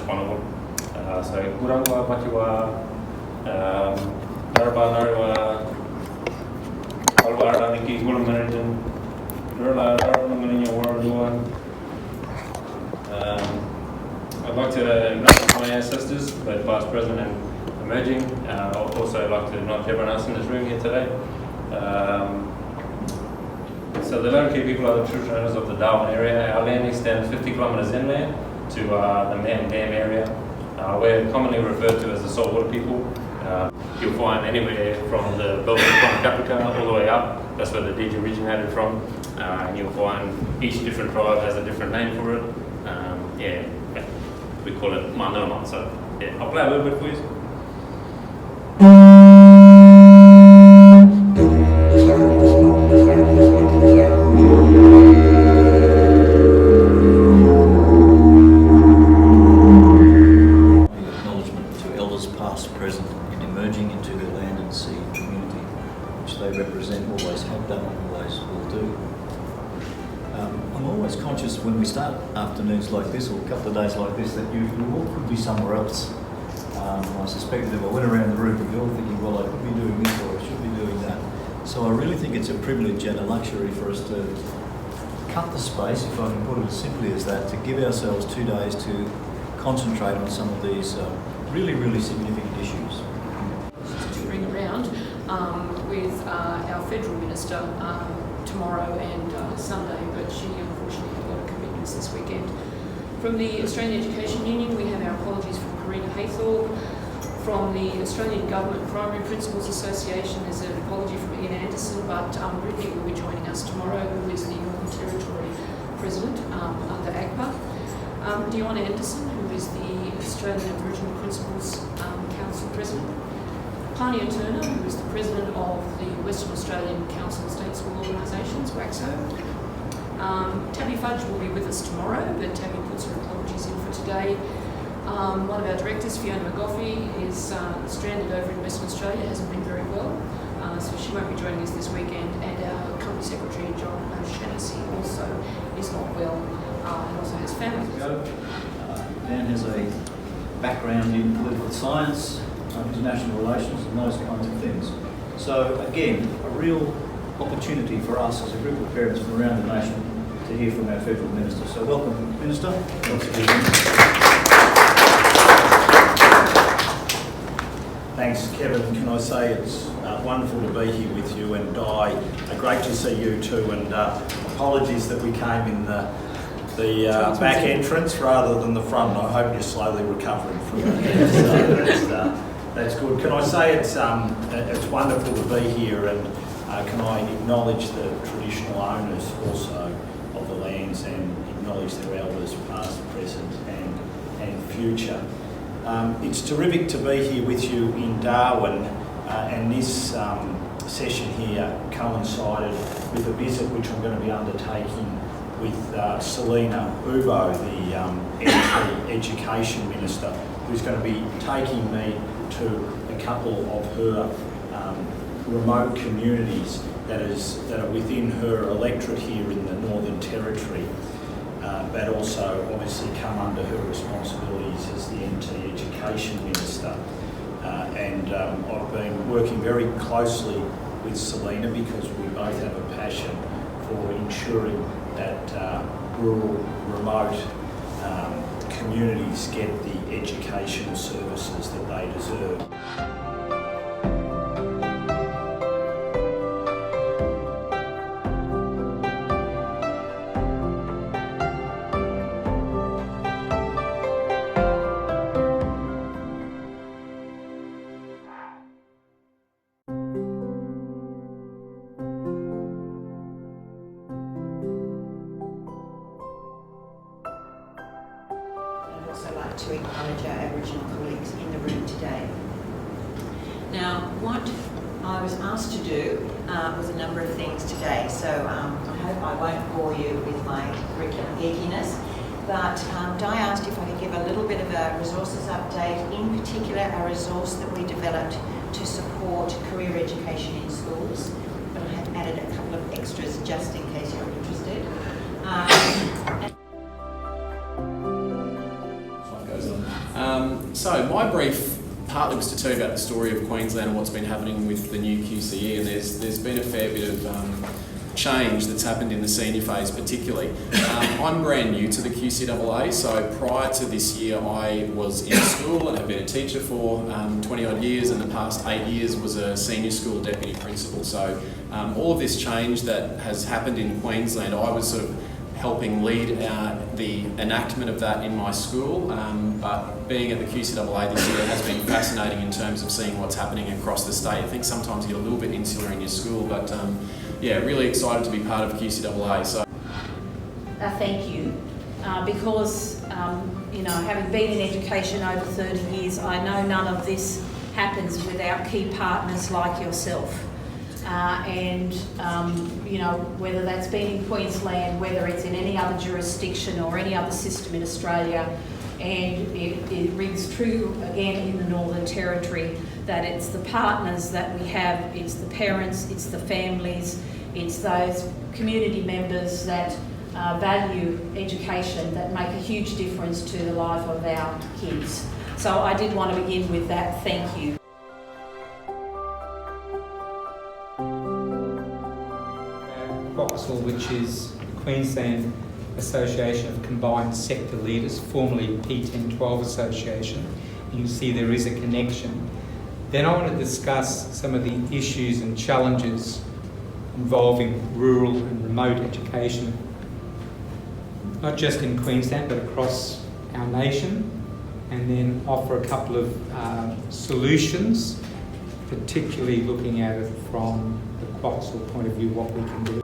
whanau. So Kurangwa, Patiwa, Narba, Narwa, Alba, Araniki, Gulamarin, Rula, Darwin, Warlua. I'd like to acknowledge my ancestors, both past, present and emerging. I'd also like to acknowledge everyone else in this room here today. So the Larrakia people are the traditional owners of the Darwin area. Our land extends 50 kilometres inland to the Man Dam area. We're commonly referred to as the saltwater people. You'll find anywhere from the belt of Caprica all the way up. That's where the deed originated from. And you'll find each different tribe has a different name for it. We call it Manoma. So yeah, I'll play a little bit for you. Acknowledgement to elders past, present and emerging into the land and sea community which they represent, always have done and always will do. I'm always conscious when we start afternoons like this or a couple of days like this that you all could be somewhere else. I suspect that I went around the room and you're all thinking, well, I could be doing this or I should be doing that. So I really think it's a privilege and a luxury for us to cut the space, if I can put it as simply as that, to give ourselves 2 days to concentrate on some of these really, really significant issues. To bring around with our Federal Minister tomorrow and Sunday, but she unfortunately had a lot of commitments this weekend. From the Australian Education Union, we have our apologies from Karina Haythorpe. From the Australian Government Primary Principals Association, there's an apology from Ian Anderson, but Ridley will be joining us tomorrow, who is the Northern Territory President under ACPA. Dion Anderson, who is the Australian Aboriginal Principals Council President. Pania Turner, who is the President of the Western Australian Council of State School Organisations, WACSO. Tabby Fudge will be with us tomorrow, but Tabby puts her apologies in for today. One of our directors, Fiona McCarthy, is stranded over in Western Australia, hasn't been very well, so she won't be joining us this weekend. And our Company Secretary, John O'Shaughnessy, also is not well and also has family. Dan has a background in political science, international relations and those kinds of things. So again, a real opportunity for us as a group of parents from around the nation to hear from our Federal Minister. So welcome, Minister. Thanks, Kevin. Can I say it's wonderful to be here with you, and great to see you too. And apologies that we came in the back entrance rather than the front. I hope you're slowly recovering from it. So that's good. Can I say it's wonderful to be here, and can I acknowledge the traditional owners also of the lands and acknowledge their elders past, present and future. It's terrific to be here with you in Darwin, and this session here coincided with a visit which I'm going to be undertaking with Selina Ubo, the Education Minister, who's going to be taking me to a couple of her remote communities that are within her electorate here in the Northern Territory, but also obviously come under her responsibilities as the NT Education Minister. And I've been working very closely with Selina because we both have a passion for ensuring that rural, remote communities get the educational services that they deserve. To acknowledge our Aboriginal colleagues in the room today. Now, what I was asked to do was a number of things today, so I hope I won't bore you with my curriculum geekiness, but Di asked if I could give a little bit of a resources update, in particular a resource that we developed to support career education in schools, but I have added a couple of extras just in case you're interested. So my brief partly was to tell you about the story of Queensland and what's been happening with the new QCE, and there's been a fair bit of change that's happened in the senior phase particularly. I'm brand new to the QCAA, so prior to this year I was in school and have been a teacher for 20 odd years, and the past 8 years was a senior school deputy principal. So all of this change that has happened in Queensland, I was sort of helping lead the enactment of that in my school, but being at the QCAA this year has been fascinating in terms of seeing what's happening across the state. I think sometimes you get a little bit insular in your school, but yeah, really excited to be part of QCAA. So, thank you, because you know, having been in education over 30 years, I know none of this happens without key partners like yourself. You know, whether that's been in Queensland, whether it's in any other jurisdiction or any other system in Australia, and it rings true again in the Northern Territory that it's the partners that we have, it's the parents, it's the families, it's those community members that value education that make a huge difference to the life of our kids. So I did want to begin with that. Thank you. QACSL, which is the Queensland Association of Combined Sector Leaders, formerly P1012 Association. You'll see there is a connection. Then I want to discuss some of the issues and challenges involving rural and remote education, not just in Queensland but across our nation, and then offer a couple of solutions, particularly looking at it from the QACSL point of view, what we can do.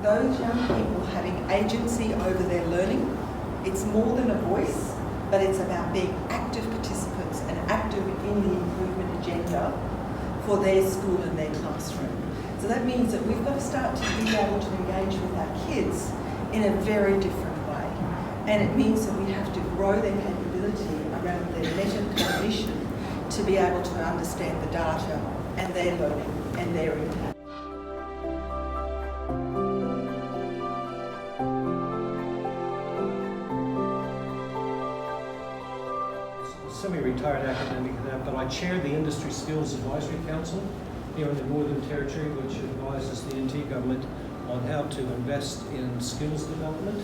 Those young people having agency over their learning. It's more than a voice, but it's about being active participants and active in the improvement agenda for their school and their classroom. So that means that we've got to start to be able to engage with our kids in a very different way. And it means that we have to grow their capability around their metacognition to be able to understand the data and their learning and their impact. Semi-retired academic, but I chair the Industry Skills Advisory Council here in the Northern Territory, which advises the NT government on how to invest in skills development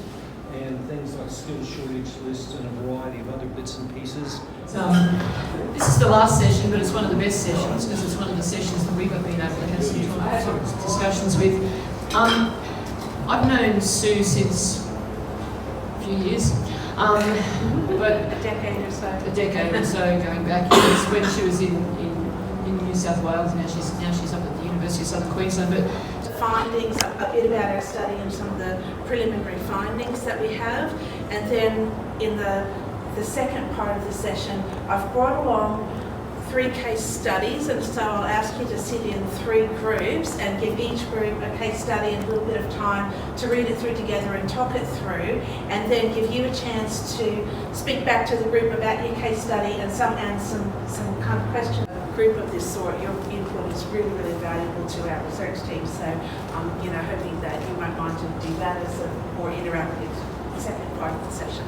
and things like skills shortage lists and a variety of other bits and pieces. This is the last session, but it's one of the best sessions because it's one of the sessions that we've been able to have some discussions with. I've known Sue since a few years. But A decade or so going back. It was when she was in New South Wales. Now she's up at the University of Southern Queensland. But findings, a bit about our study and some of the preliminary findings that we have, and then in the second part of the session I've brought along 3 case studies, and so I'll ask you to sit in 3 groups and give each group a case study and a little bit of time to read it through together and talk it through, and then give you a chance to speak back to the group about your case study and some kind of question. A group of this sort, your input is really, really valuable to our research team, so hoping that you might mind to do that as a more interactive second part of the session.